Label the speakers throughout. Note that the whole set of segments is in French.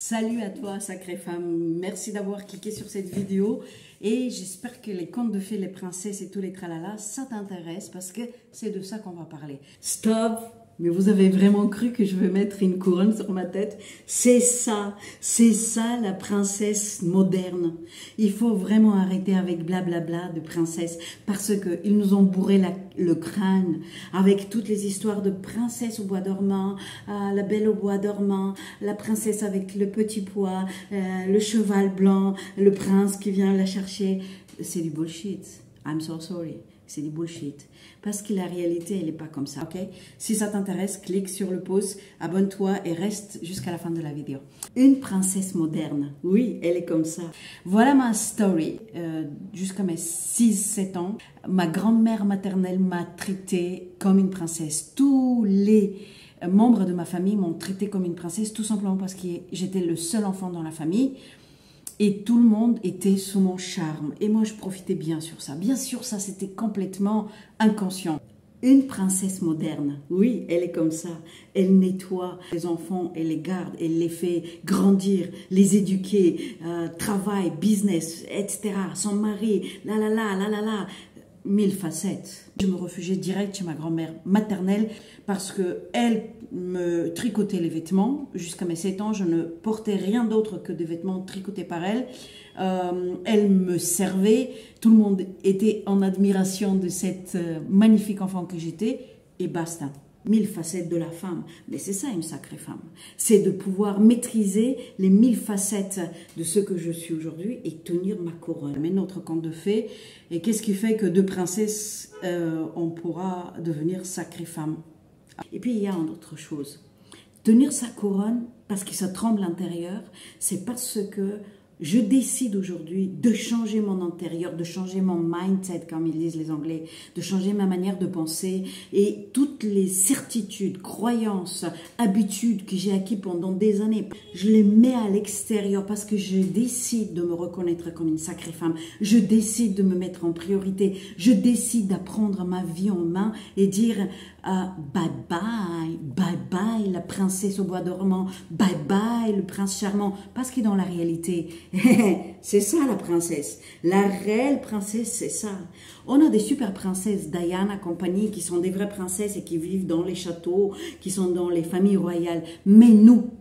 Speaker 1: Salut à toi, sacrée femme. Merci d'avoir cliqué sur cette vidéo et j'espère que les contes de fées, les princesses et tous les tralala, ça t'intéresse parce que c'est de ça qu'on va parler. Stop! Mais vous avez vraiment cru que je vais mettre une couronne sur ma tête? C'est ça la princesse moderne. Il faut vraiment arrêter avec blablabla de princesse parce que ils nous ont bourré le crâne avec toutes les histoires de princesse au bois dormant, la belle au bois dormant, la princesse avec le petit pois, le cheval blanc, le prince qui vient la chercher. C'est du bullshit. I'm so sorry. C'est du bullshit. Parce que la réalité, elle n'est pas comme ça, ok? Si ça t'intéresse, clique sur le pouce, abonne-toi et reste jusqu'à la fin de la vidéo. Une princesse moderne, oui, elle est comme ça. Voilà ma story. Jusqu'à mes 6-7 ans, ma grand-mère maternelle m'a traitée comme une princesse. Tous les membres de ma famille m'ont traitée comme une princesse, tout simplement parce que j'étais le seul enfant dans la famille. Et tout le monde était sous mon charme. Et moi, je profitais bien sur ça. Bien sûr, ça, c'était complètement inconscient. Une princesse moderne, oui, elle est comme ça. Elle nettoie les enfants, elle les garde, elle les fait grandir, les éduquer, travail, business, etc. Son mari, la la la, la la la. 1000 facettes. Je me réfugiais direct chez ma grand-mère maternelle parce qu'elle me tricotait les vêtements. Jusqu'à mes 7 ans, je ne portais rien d'autre que des vêtements tricotés par elle. Elle me servait. Tout le monde était en admiration de cette magnifique enfant que j'étais. Et basta. 1000 facettes de la femme. Mais c'est ça une sacrée femme. C'est de pouvoir maîtriser les 1000 facettes de ce que je suis aujourd'hui et tenir ma couronne. Mais notre conte de fées. Et qu'est-ce qui fait que de princesse, on pourra devenir sacrée femme? Et puis il y a une autre chose. Tenir sa couronne, parce que ça tremble à l'intérieur, c'est parce que je décide aujourd'hui de changer mon intérieur, de changer mon mindset, comme ils disent les Anglais, de changer ma manière de penser et toutes les certitudes, croyances, habitudes que j'ai acquises pendant des années. Je les mets à l'extérieur parce que je décide de me reconnaître comme une sacrée femme. Je décide de me mettre en priorité. Je décide d'apprendre ma vie en main et dire bye bye, bye bye la princesse au bois dormant, bye bye le prince charmant. Parce que dans la réalité, c'est ça la princesse. La réelle princesse, c'est ça. On a des super princesses, Diana, compagnie, qui sont des vraies princesses et qui vivent dans les châteaux, qui sont dans les familles royales. Mais nous,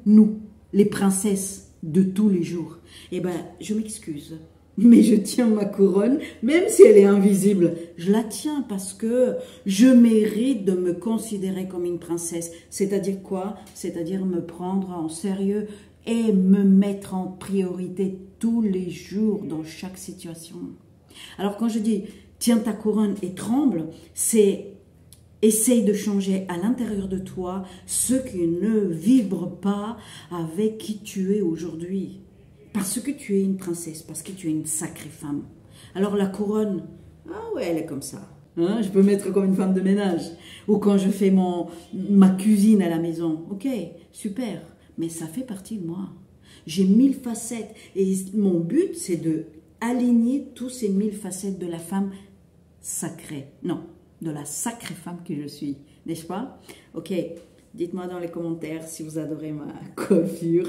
Speaker 1: les princesses de tous les jours, eh ben, je m'excuse. Mais je tiens ma couronne, même si elle est invisible. Je la tiens parce que je mérite de me considérer comme une princesse. C'est-à-dire quoi? C'est-à-dire me prendre en sérieux et me mettre en priorité tous les jours dans chaque situation. Alors quand je dis tiens ta couronne et tremble, c'est essaye de changer à l'intérieur de toi ce qui ne vibre pas avec qui tu es aujourd'hui. Parce que tu es une princesse, parce que tu es une sacrée femme. Alors la couronne, ah ouais, elle est comme ça. Hein, je peux mettre comme une femme de ménage. Ou quand je fais ma cuisine à la maison. Ok, super. Mais ça fait partie de moi. J'ai 1000 facettes. Et mon but, c'est de aligner tous ces 1000 facettes de la femme sacrée. Non, de la sacrée femme que je suis. N'est-ce pas? Ok, dites-moi dans les commentaires si vous adorez ma coiffure.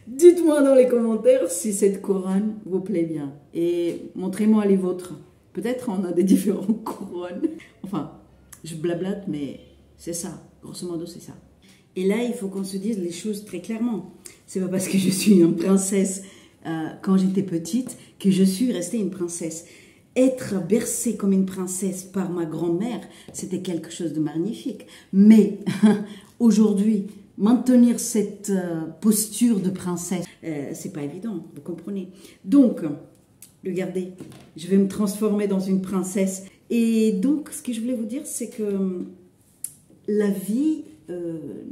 Speaker 1: Dites-moi dans les commentaires si cette couronne vous plaît bien. Et montrez-moi les vôtres. Peut-être on a des différentes couronnes. Enfin, je blablate, mais c'est ça. Grosso modo, c'est ça. Et là, il faut qu'on se dise les choses très clairement. C'est pas parce que je suis une princesse quand j'étais petite que je suis restée une princesse. Être bercée comme une princesse par ma grand-mère, c'était quelque chose de magnifique. Mais aujourd'hui, maintenir cette posture de princesse, c'est pas évident, vous comprenez. Donc, regardez, je vais me transformer dans une princesse. Et donc, ce que je voulais vous dire, c'est que la vie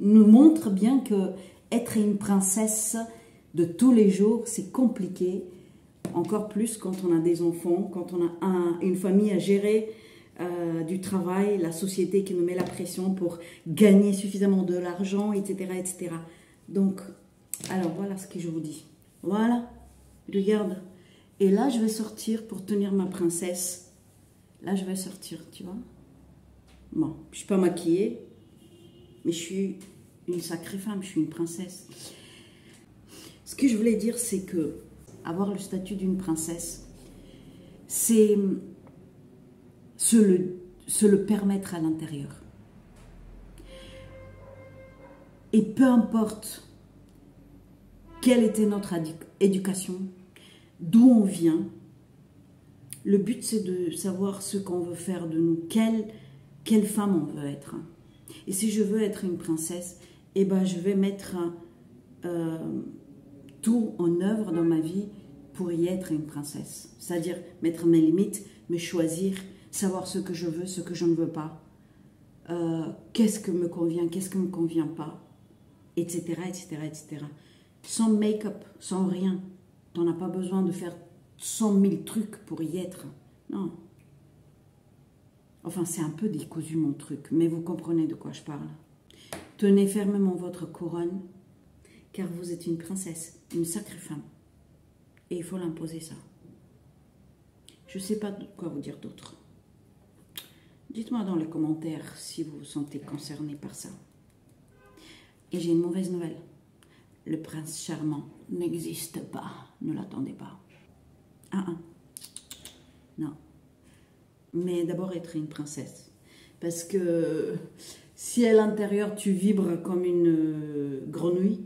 Speaker 1: nous montre bien que être une princesse de tous les jours, c'est compliqué. Encore plus quand on a des enfants, quand on a une famille à gérer, du travail, la société qui nous met la pression pour gagner suffisamment de l'argent, etc., etc. Donc, alors voilà ce que je vous dis. Voilà, regarde. Et là, je vais sortir pour tenir ma princesse. Là, je vais sortir, tu vois. Bon, je ne suis pas maquillée, mais je suis une sacrée femme, je suis une princesse. que je voulais dire, c'est que avoir le statut d'une princesse, c'est se le permettre à l'intérieur. Et peu importe quelle était notre éducation, d'où on vient, le but c'est de savoir ce qu'on veut faire de nous, quelle femme on veut être. Et si je veux être une princesse, eh ben je vais mettre tout en œuvre dans ma vie pour y être une princesse. C'est-à-dire mettre mes limites, me choisir, savoir ce que je veux, ce que je ne veux pas, qu'est-ce que me convient, qu'est-ce qui ne me convient pas, etc., etc., etc. Sans make-up, sans rien. Tu n'en as pas besoin de faire 100 000 trucs pour y être. Non. Enfin, c'est un peu décousu mon truc, mais vous comprenez de quoi je parle. Tenez fermement votre couronne, car vous êtes une princesse, une sacrée femme. Et il faut l'imposer ça. Je ne sais pas quoi vous dire d'autre. Dites-moi dans les commentaires si vous vous sentez concerné par ça. Et j'ai une mauvaise nouvelle. Le prince charmant n'existe pas. Ne l'attendez pas. Non. Mais d'abord être une princesse. Parce que si à l'intérieur tu vibres comme une grenouille,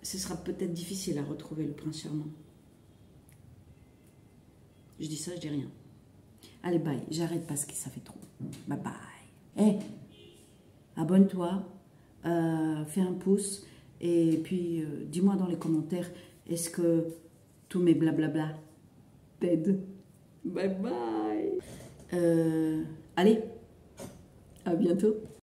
Speaker 1: ce sera peut-être difficile à retrouver le prince charmant. Je dis ça, je dis rien. Allez, bye. J'arrête parce que ça fait trop. Bye bye. Hey, abonne-toi, fais un pouce et puis dis-moi dans les commentaires, est-ce que tous mes blablabla t'aident? Bye bye. Allez, à bientôt.